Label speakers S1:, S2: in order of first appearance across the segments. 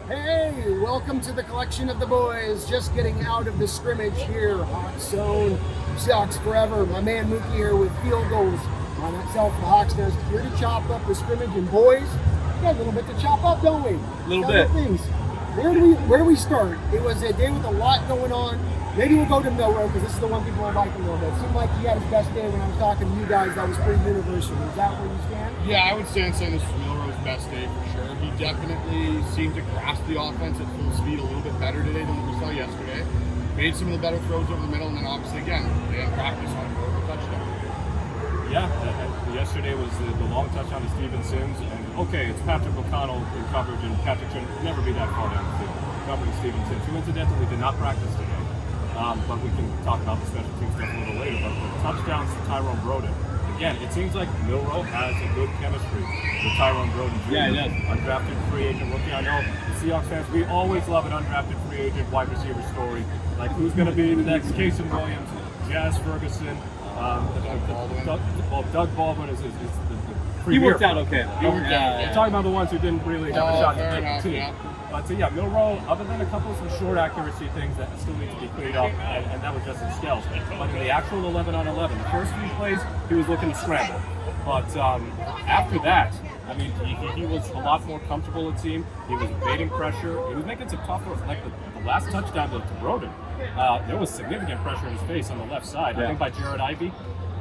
S1: Hey, welcome to the collection of the boys. Just getting out of the scrimmage here. Hawks zone. Seahawks forever. My man Mookie here with field goals on itself. The Hawks Nest here to chop up the scrimmage. And boys, we got a little bit to chop up, don't we?
S2: A little bit.
S1: Things. Where do we start? It was a day with a lot going on. Maybe we'll go to Milroe because this is the one people are liking a little bit. It seemed like he had his best day when I was talking to you guys. That was pretty universal. Is that where you stand?
S3: Yeah, I would stand saying this was Milroe's best day for sure. He definitely seemed to grasp the offense at full speed a little bit better today than what we saw yesterday. Made some of the better throws over the middle, and then obviously, again, they had practice on him for a touchdown.
S2: Yeah, yesterday was the long touchdown to Steven Sims, and okay, it's Patrick O'Connell in coverage, and Patrick should never be that far down the field covering Steven Sims, who incidentally did not practice today. But we can talk about the special teams stuff a little later. But the touchdowns to Tyrone Broden. Again, it seems like Milroe has a good chemistry with Tyrone Broden.
S4: Yeah, he does.
S2: Undrafted free agent rookie. I know the Seahawks fans, we always love an undrafted free agent wide receiver story. Like who's going to be the next Casey Williams, Jazz Ferguson, Doug Baldwin is the
S4: He
S2: premier.
S4: worked out okay.
S2: Talking about the ones who didn't really have a shot
S3: fair
S2: to make
S3: enough,
S2: the team.
S3: yeah.
S2: But yeah, Milroe, other than a couple of some short accuracy things that still need to be cleaned up, and that was just in stealth. But in the actual 11 on 11, the first few plays, he was looking to scramble. But after that, I mean, he was a lot more comfortable, it seemed. He was evading pressure. He was making some tougher, like the last touchdown to Broden, there was significant pressure in his face on the left side, I think by Jared Ivey.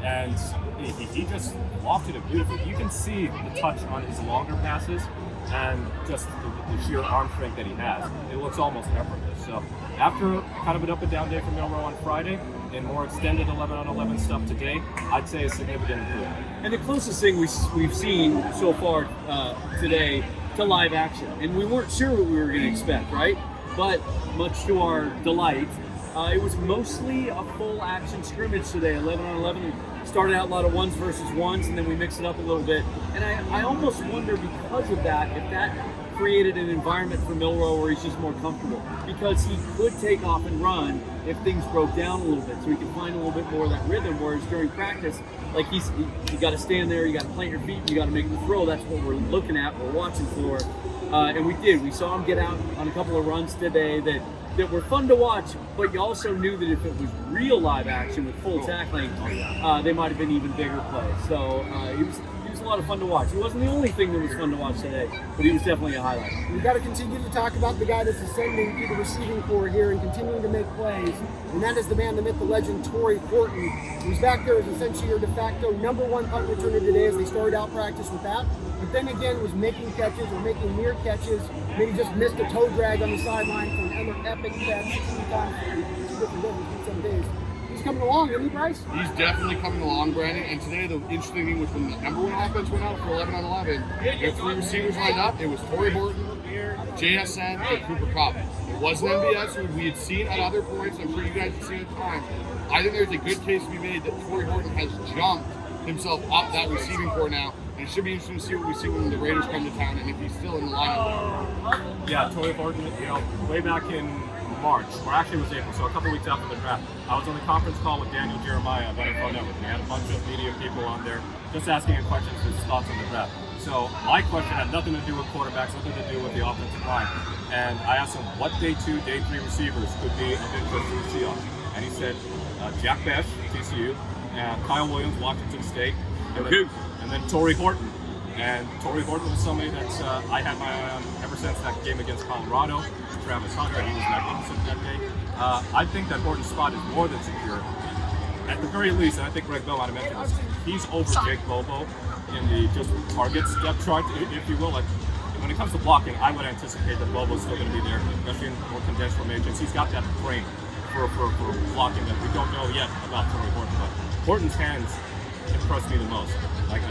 S2: And he just lofted it beautifully. You can see the touch on his longer passes and just the sheer arm strength that he has. It looks almost effortless. So after kind of an up and down day for Milroe on Friday and more extended 11 on 11 stuff today, I'd say a significant improvement.
S4: And the closest thing we've seen so far today to live action, and we weren't sure what we were going to expect, right? But much to our delight, it was mostly a full action scrimmage today, 11 on 11. Started out a lot of ones versus ones, and then we mixed it up a little bit. And I almost wonder because of that, if that created an environment for Milroe where he's just more comfortable. Because he could take off and run if things broke down a little bit, so he could find a little bit more of that rhythm, whereas during practice, like you got to stand there, you got to plant your feet, you got to make the throw. That's what we're looking at, we're watching for. And we did. We saw him get out on a couple of runs today that were fun to watch, but you also knew that if it was real live action with full tackling, they might have been even bigger plays. So he was a lot of fun to watch. He wasn't the only thing that was fun to watch today, but he was definitely a highlight.
S1: We've got to continue to talk about the guy that's ascending through the receiving corps here and continuing to make plays, and that is the man, the myth, the legend, Tory Horton, who's back there as essentially your de facto #1 punt returner today as they started out practice with that, but then again was making catches or making near catches, maybe just missed a toe drag on the sideline for another epic catch 2 times in 2 different days, 7 days. He's coming along, isn't he, Bryce?
S3: He's definitely coming along, Brandon. And today, the interesting thing was when the #1 offense went out for 11 on 11, there were 3 receivers lined up. It was Tory Horton, JSN, and Cooper Kupp. It wasn't MVS, who we had seen at other points. I'm sure you guys have seen at times. I think there's a good case to be made that Tory Horton has jumped himself up that receiving corps now. And it should be interesting to see what we see when the Raiders come to town and if he's still in the lineup.
S2: Yeah, Tory Horton, way back in March, or actually it was April, so a couple weeks after the draft, I was on the conference call with Daniel Jeremiah of NFL Network. We had a bunch of media people on there just asking him questions, his thoughts on the draft. So my question had nothing to do with quarterbacks, nothing to do with the offensive line. And I asked him what day 2, day 3 receivers could be of interest to the Seahawks. And he said Jack Bech, TCU, and Kyle Williams, Washington State, and then Tory Horton. And Tory Horton was somebody that I had my eye on ever since that game against Colorado. Travis Hunter, he was magnificent that day. I think that Horton's spot is more than secure. At the very least, and I think Greg Bell might have mentioned this, he's over Jake Bobo in the just targets depth chart, if you will. Like when it comes to blocking, I would anticipate that Bobo's still going to be there, especially in more condensed formations. He's got that brain for blocking that we don't know yet about Tory Horton, but Horton's hands impressed me the most. Like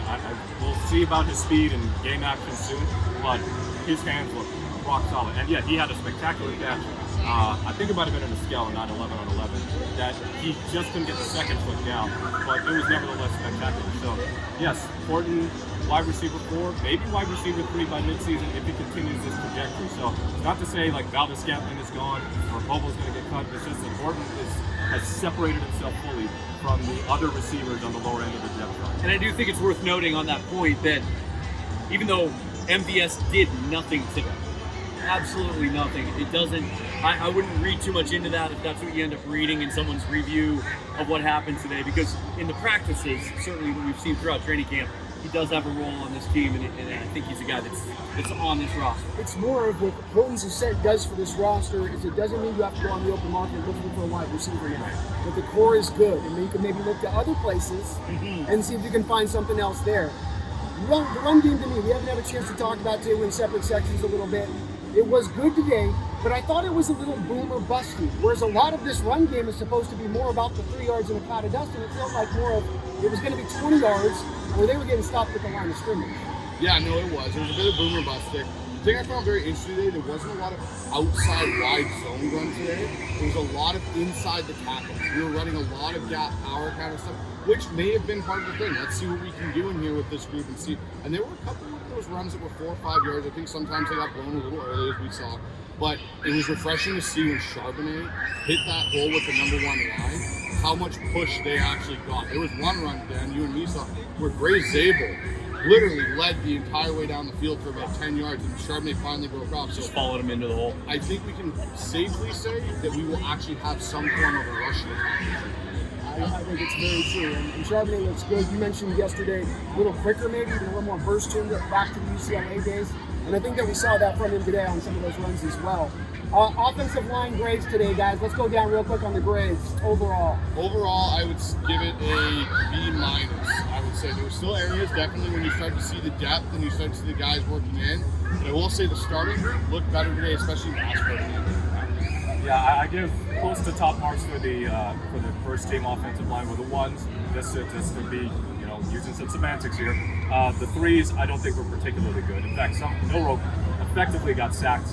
S2: we'll see about his speed and game action soon, but his hands look rock solid. And yeah, he had a spectacular catch. I think it might have been in a scale, not 11 on 11, that he just couldn't get the second foot down, but it was nevertheless spectacular. So yes, Horton, wide receiver 4, maybe wide receiver 3 by midseason if he continues this trajectory. So it's not to say like Valdez-Scantling is gone or Bobo's going to get cut. It's just that Horton has separated himself fully from the other receivers on the lower end of the depth chart.
S4: And I do think it's worth noting on that point that even though MVS did nothing today, absolutely nothing. It doesn't. I wouldn't read too much into that if that's what you end up reading in someone's review of what happened today. Because in the practices, certainly that we've seen throughout training camp, he does have a role on this team, and I think he's a guy that's on this roster.
S1: It's more of what Horton's ascent does for this roster is it doesn't mean you have to go on the open market looking for a wide receiver now. But the core is good, and then you can maybe look to other places and see if you can find something else there. The run game to me, we haven't had a chance to talk about today in separate sections a little bit. It was good today, but I thought it was a little boom or busty. Whereas a lot of this run game is supposed to be more about the 3 yards in a cloud of dust, and it felt like more of it was going to be 20 yards where they were getting stopped at the line of scrimmage.
S3: Yeah, no, it was. It was a bit of boom or bust there. The thing I found very interesting today, there wasn't a lot of outside wide zone run today. There was a lot of inside the tackles. We were running a lot of gap power kind of stuff, which may have been part of the thing. Let's see what we can do in here with this group and see. And there were a couple of those runs that were 4 or 5 yards. I think sometimes they got blown a little early, as we saw. But it was refreshing to see when Charbonnet hit that hole with the number 1 line, how much push they actually got. There was one run, Dan, you and me saw, where Gray Zabel literally led the entire way down the field for about 10 yards, and Charbonnet finally broke off.
S4: Just followed him into the hole.
S3: I think we can safely say that we will actually have some form of a rushing attack.
S1: I think it's very true. And Charbonnet looks good. You mentioned yesterday a little quicker maybe, even a little more burst to him back to the UCLA days. And I think that we saw that from him today on some of those runs as well. Offensive line grades today, guys. Let's go down real quick on the grades overall.
S3: Overall, I would give it a B-. I would say there were still areas, definitely, when you start to see the depth and you start to see the guys working in. But I will say the starting group looked better today, especially last part of the game.
S2: Yeah, I give close to top marks for the first team offensive line with the ones, just to be, using some semantics here. The threes, I don't think were particularly good. In fact, Milroe effectively got sacked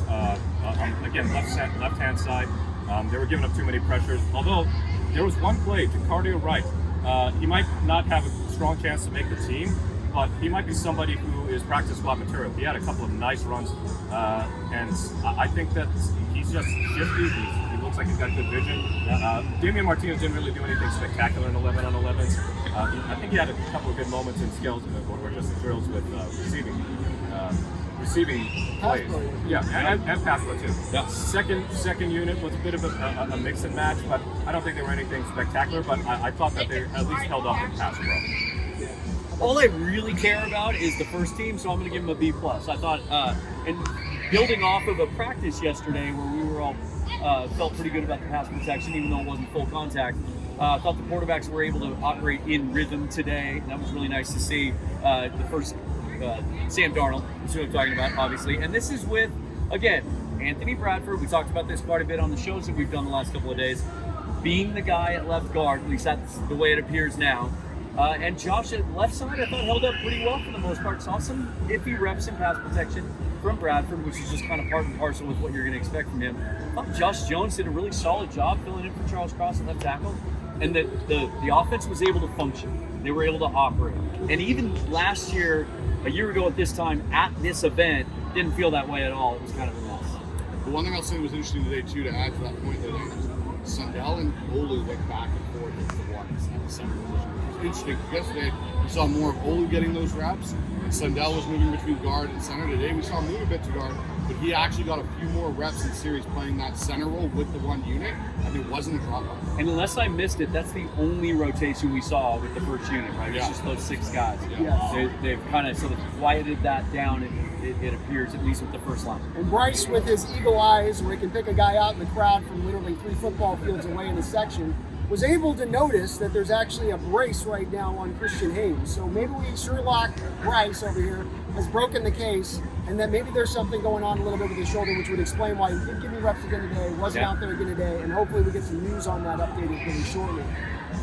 S2: again left-hand side. They were giving up too many pressures. Although there was one play, Jacardio Wright. He might not have a strong chance to make the team, but he might be somebody who is practice squad material. He had a couple of nice runs, and I think that he's just shifty. He looks like he's got good vision. Damian Martinez didn't really do anything spectacular in 11-on-11s. I think he had a couple of good moments in skills, or just drills with receiving plays. Yeah, and pass play too.
S4: Yeah.
S2: Second unit was a bit of a mix and match, but I don't think they were anything spectacular. But I thought that they at least held up in pass pro.
S4: All I really care about is the first team, so I'm going to give them a B+. I thought, and building off of a practice yesterday where we were all felt pretty good about the pass protection, even though it wasn't full contact. I thought the quarterbacks were able to operate in rhythm today. That was really nice to see. The first, Sam Darnold, is who I'm talking about, obviously. And this is with, again, Anthony Bradford. We talked about this quite a bit on the shows that we've done the last couple of days. Being the guy at left guard, at least that's the way it appears now. And Josh at left side, I thought held up pretty well for the most part. Saw some iffy reps in pass protection from Bradford, which is just kind of part and parcel with what you're going to expect from him. I thought Josh Jones did a really solid job filling in for Charles Cross at left tackle. And the offense was able to function. They were able to operate. And even last year, a year ago at this time, at this event, didn't feel that way at all. It was kind of a mess.
S3: The one thing I'll say was interesting today, too, to add to that point that Sundell and Olu went back and forth with the ones at the center position. It was interesting. Yesterday, we saw more of Olu getting those reps, and Sundell was moving between guard and center. Today, we saw him move a bit to guard, but he actually got a few more reps in series playing that center role with the one unit, and there wasn't a drop-off.
S4: And unless I missed it, that's the only rotation we saw with the first unit, right?
S3: Yeah.
S4: It's just those 6 guys.
S1: Yeah.
S4: They've kind of sort of quieted that down, it appears, at least with the first line.
S1: And Bryce, with his eagle eyes, where he can pick a guy out in the crowd from literally 3 football fields away in a section, was able to notice that there's actually a brace right now on Christian Haynes. So maybe Sherlock Bryce over here has broken the case, and that maybe there's something going on a little bit with his shoulder, which would explain why he didn't give me reps again today, wasn't out there again today, and hopefully we get some news on that updated really shortly.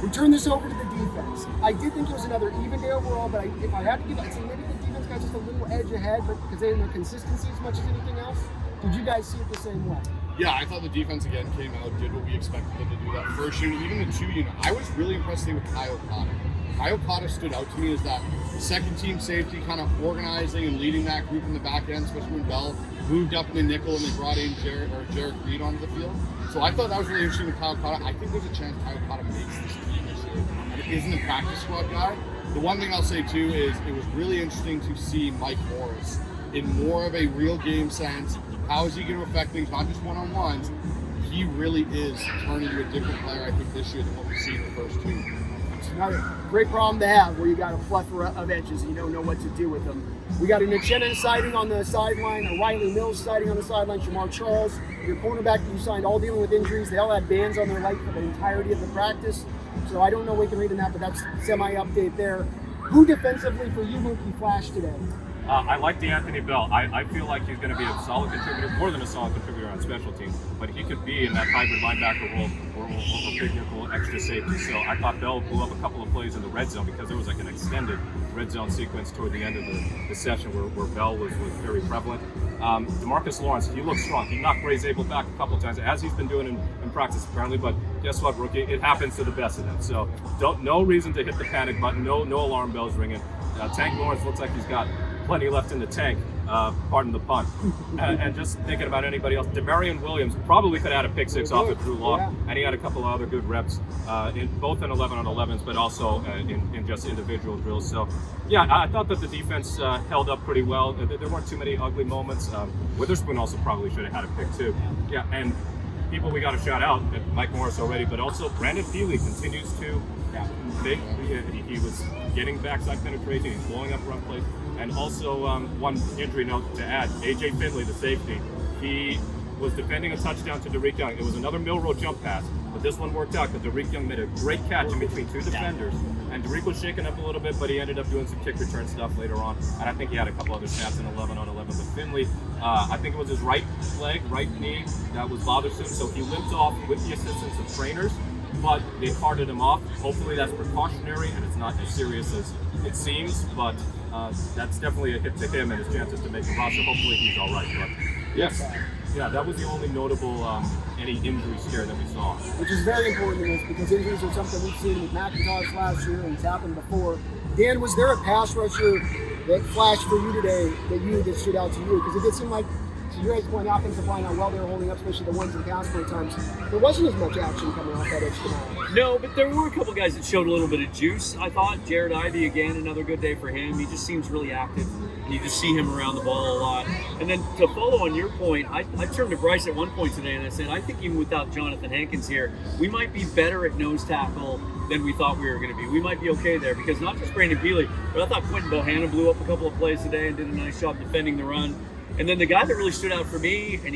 S1: We turn this over to the defense. I did think it was another even day overall, but if I had to give it, I'd say maybe the defense got just a little edge ahead, but because they didn't have consistency as much as anything else. Did you guys see it the same way?
S3: Yeah, I thought the defense again came out, did what we expected them to do. That first unit, even the 2 unit. I was really impressed with Kyle Cotta. Kyle Cotta stood out to me as that second team safety, kind of organizing and leading that group in the back end, especially when Bell moved up in the nickel and they brought in Jarek Reed onto the field. So I thought that was really interesting with Kyle Cotta. I think there's a chance Kyle Cotta makes this team this year and isn't a practice squad guy. The one thing I'll say too is it was really interesting to see Mike Morris in more of a real game sense, How is he going to affect things, not just one-on-ones? He really is turning into a different player, I think, this year than what we've seen in the first two.
S1: It's another great problem to have where you got a plethora of edges and you don't know what to do with them. We got a Nichenin sighting on the sideline, a Riley Mills sighting on the sideline, Shamar Charles, your cornerback that you signed, all dealing with injuries. They all had bands on their leg for the entirety of the practice. So I don't know what we can read in that, but that's semi-update there. Who defensively for you, Mookie, flashed today?
S2: I like D'Anthony Bell. I feel like he's going to be a solid contributor, more than a solid contributor on special teams, but he could be in that hybrid linebacker role or big nickel extra safety. So I thought Bell blew up a couple of plays in the red zone because there was like an extended red zone sequence toward the end of the session where Bell was very prevalent. DeMarcus Lawrence, he looked strong. He knocked Ray Zabel back a couple of times, as he's been doing in practice apparently, but guess what, rookie? It happens to the best of them. So no reason to hit the panic button, no alarm bells ringing. Tank Lawrence looks like he's got plenty left in the tank, pardon the pun. And just thinking about anybody else, Demarion Williams probably could have had a pick six off of Drew Lock, and he had a couple of other good reps, both in 11-on-11s, but also in just individual drills. So, yeah, I thought that the defense held up pretty well. There weren't too many ugly moments. Witherspoon also probably should have had a pick too. Yeah, and people we got to shout out, Mike Morris already, but also Brandon Feely continues to make. He was getting backside penetration. He's blowing up run plays. And also, one injury note to add, A.J. Finley, the safety, he was defending a touchdown to Derek Young. It was another Milroe jump pass, but this one worked out because Derek Young made a great catch in between two defenders. And Derek was shaken up a little bit, but he ended up doing some kick return stuff later on. And I think he had a couple other snaps in 11-on-11. But Finley, I think it was his right leg, right knee that was bothersome. So he limped off with the assistance of trainers, but they carted him off. Hopefully that's precautionary and it's not as serious as it seems, but that's definitely a hit to him and his chances to make a roster. Hopefully he's all right. But yes, yeah, that was the only notable any injury scare that we saw.
S1: Which is very important to us because injuries are something we've seen with McIntosh last year and it's happened before. Dan, was there a pass rusher that flashed for you today that stood out to you? Because it did seem like, to your guys' point, offensive line, how well they were holding up, especially the ones in pass play times. There wasn't as much action coming off that edge tonight.
S4: No, but there were a couple guys that showed a little bit of juice, I thought. Jared Ivey, again, another good day for him. He just seems really active. You just see him around the ball a lot. And then to follow on your point, I turned to Bryce at one point today and I said, I think even without Jonathan Hankins here, we might be better at nose tackle than we thought we were going to be. We might be okay there because not just Brandon Feely, but I thought Quentin Bohanna blew up a couple of plays today and did a nice job defending the run. And then the guy that really stood out for me, and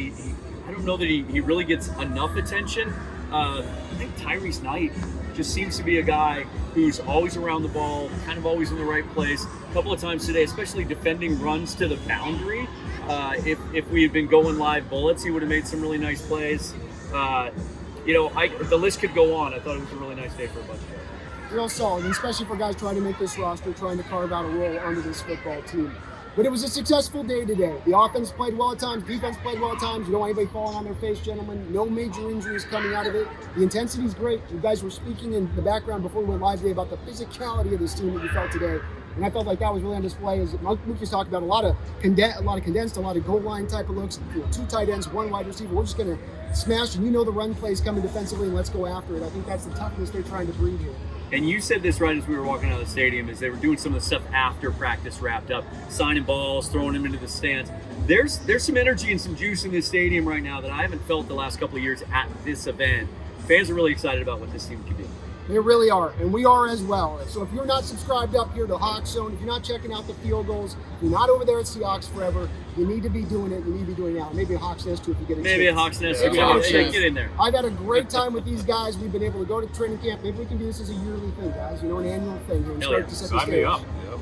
S4: I don't know that he really gets enough attention, I think Tyrese Knight just seems to be a guy who's always around the ball, kind of always in the right place. A couple of times today, especially defending runs to the boundary. If we had been going live bullets, he would have made some really nice plays. The list could go on. I thought it was a really nice day for a bunch of guys.
S1: Real solid, and especially for guys trying to make this roster, trying to carve out a role under this football team. But it was a successful day today. The offense played well at times, defense played well at times. You don't want anybody falling on their face, gentlemen. No major injuries coming out of it. The intensity is great. You guys were speaking in the background before we went live today about the physicality of this team that you felt today. And I felt like that was really on display. As Lucas talked about, a lot of condensed, a lot of goal line type of looks. Two tight ends, one wide receiver. We're just going to smash, and you know the run plays coming defensively, and let's go after it. I think that's the toughness they're trying to breed here.
S4: And you said this right as we were walking out of the stadium, is they were doing some of the stuff after practice wrapped up, signing balls, throwing them into the stands. There's some energy and some juice in this stadium right now that I haven't felt the last couple of years at this event. Fans are really excited about what this team can be.
S1: They really are, and we are as well. So if you're not subscribed up here to Hawks Zone, if you're not checking out the field goals, if you're not over there at Seahawks Forever, you need to be doing it. You need to be doing it now. Maybe a Hawks Nest too if you get a chance.
S4: Maybe a Hawks Nest. Get in there.
S1: I've had a great time with these guys. We've been able to go to training camp. Maybe we can do this as a yearly thing, guys. An annual thing here and start to set the stage.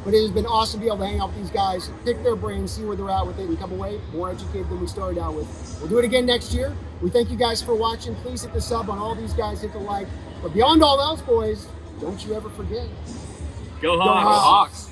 S1: But it has been awesome to be able to hang out with these guys, pick their brains, see where they're at with it, and come away more educated than we started out with. We'll do it again next year. We thank you guys for watching. Please hit the sub on all these guys. Hit the like. But beyond all else, boys, don't you ever forget.
S4: Go Hawks.